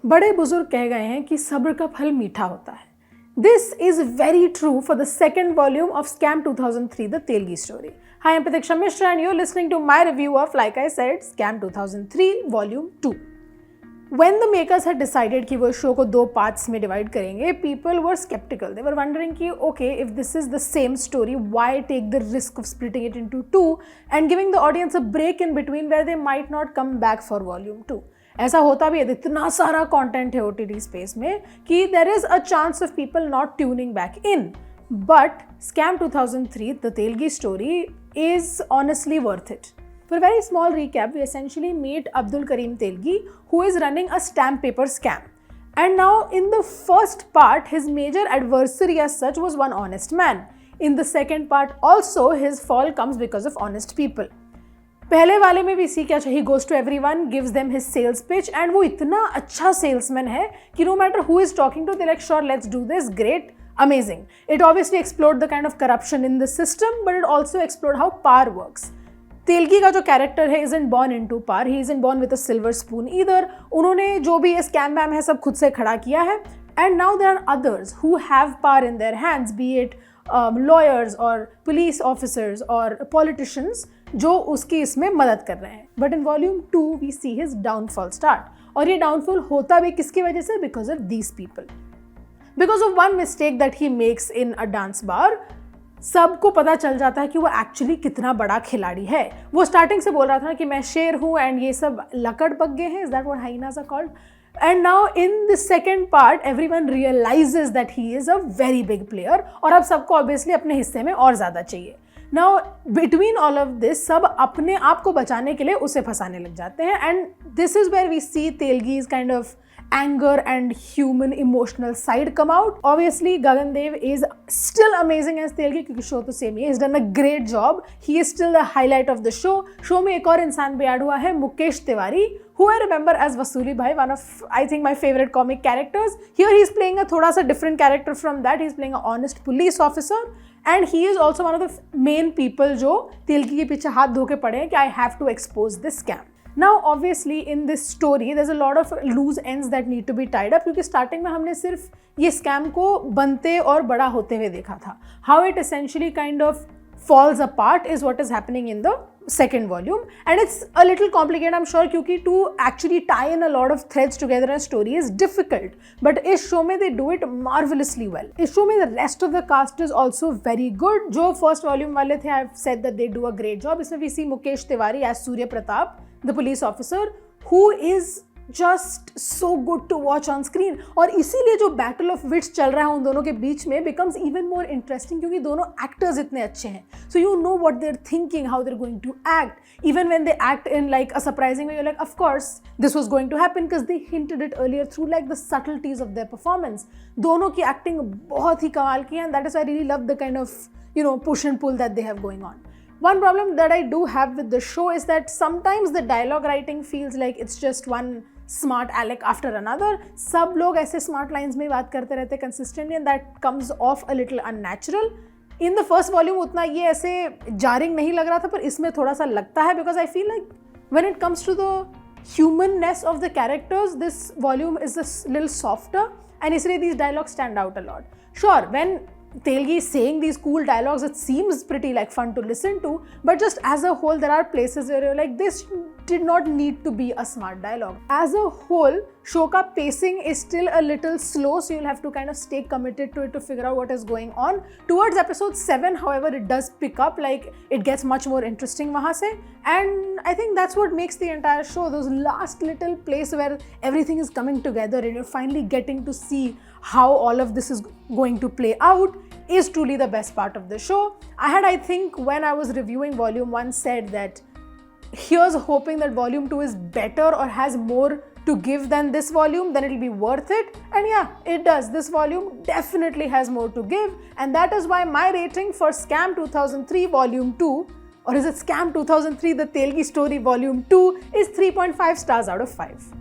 बड़े बुजुर्ग कह गए हैं कि सब्र का फल मीठा होता है. This is very true for the second volume of Scam 2003, The Telgi Story. Hi, I'm Pratiksha Mishra and you're listening to my review of, like I said, Scam 2003 Volume 2. When the makers had decided कि वो show को 2 parts में divide करेंगे, people were skeptical. They were wondering कि okay, if this is the same story, why take the risk of splitting it into 2 and giving the audience a break in between where they might not come back for Volume 2. ऐसा होता भी है, इतना सारा content है OTT space में कि there is a chance of people not tuning back in. But Scam 2003, The Telgi Story is honestly worth it. For a very small recap, we essentially meet Abdul Karim Telgi, who is running a stamp paper scam. And now in the first part, his major adversary as such was one honest man. In the second part also, his fall comes because of honest people. पहले वाले में भी सी क्या चाहिए, goes to everyone, gives them his sales pitch and वो इतना अच्छा salesman है कि no matter who is talking to, they're like sure let's do this, great, amazing. It obviously explored the kind of corruption in the system, but it also explored how power works. Telgi का जो character है isn't born into power, he isn't born with a silver spoon either. उन्होंने जो भी ये scam वैम है सब खुद से खड़ा किया है. And now there are others who have power in their hands, be it lawyers or police officers or politicians, जो उसकी इसमें मदद कर रहे हैं. But in volume 2 we see his downfall start. और ये downfall होता भी किसकी वजह से? Because of these people. Because of one mistake that he makes in a dance bar, सबको पता चल जाता है कि वो एक्चुअली कितना बड़ा खिलाड़ी है. वो स्टार्टिंग से बोल रहा था कि मैं शेर हूँ एंड ये सब लकड़ पग्गे हैं. Is that what hyenas are called? And now in the second part everyone realises that he is a very big player और अब सबको ऑब्वियसली अपने हिस्से में और ज़्यादा चाहिए. Now between all of this सब अपने आप को बचाने के लिए उसे फंसाने लग जाते हैं. And this is where we see Telgi is kind of anger and human emotional side come out. Obviously Gagan Dev is still amazing as Telgi क्योंकि शो तो सेम ही है. He's done a great job. He is still the highlight of the show. Show में एक और इंसान भी add हुआ है, Mukesh Tiwari, who I remember as वसूली भाई, one of I think my favorite comic characters. Here he is playing a थोड़ा सा different character from that. He is playing a honest police officer and he is also one of the main people जो तेलगी के पीछे हाथ धो के पड़े हैं कि I have to expose this scam. Now obviously in this story there's a lot of loose ends that need to be tied up क्योंकि starting में हमने सिर्फ ये scam को बनते और बड़ा होते हुए देखा था. How it essentially kind of falls apart is what is happening in the second volume and it's a little complicated I'm sure क्योंकि to actually tie in a lot of threads together in a story is difficult. But इस show में they do it marvelously well. इस show में the rest of the cast is also very good. जो first volume वाले थे I've said that they do a great job. इसमें we see Mukesh Tiwari as Surya Pratap, the police officer, who is just so good to watch on screen. और इसीलिए जो battle of wits चल रहा है उन दोनों के बीच में becomes even more interesting क्योंकि दोनों actors इतने अच्छे हैं. So you know what they're thinking, how they're going to act. Even when they act in like a surprising way, you're like, of course this was going to happen because they hinted it earlier through like the subtleties of their performance. दोनों की acting बहुत ही कमाल की है and that is why I really love the kind of push and pull that they have going on. One problem that I do have with the show is that sometimes the dialogue writing feels like it's just one smart aleck after another. सब लोग ऐसे smart lines में बात करते रहते consistently and that comes off a little unnatural. In the first volume उतना ये ऐसे jarring नहीं लग रहा था पर इसमें थोड़ा सा लगता है because I feel like when it comes to the humanness of the characters, this volume is a little softer and इसलिए these dialogues stand out a lot. Sure, when Telgi is saying these cool dialogues, it seems pretty like fun to listen to, but just as a whole there are places where you're like this did not need to be a smart dialogue. As a whole, show ka pacing is still a little slow, so you'll have to kind of stay committed to it to figure out what is going on. Towards episode 7, however, it does pick up, like it gets much more interesting wahan se, and I think that's what makes the entire show, those last little place where everything is coming together and you're finally getting to see how all of this is going to play out is truly the best part of the show. I think when I was reviewing volume 1 said that here's hoping that volume 2 is better or has more to give than this volume, then it'll be worth it. And yeah, it does. This volume definitely has more to give and that is why my rating for Scam 2003 volume 2, or is it Scam 2003 The Telgi Story volume 2, is 3.5 stars out of 5.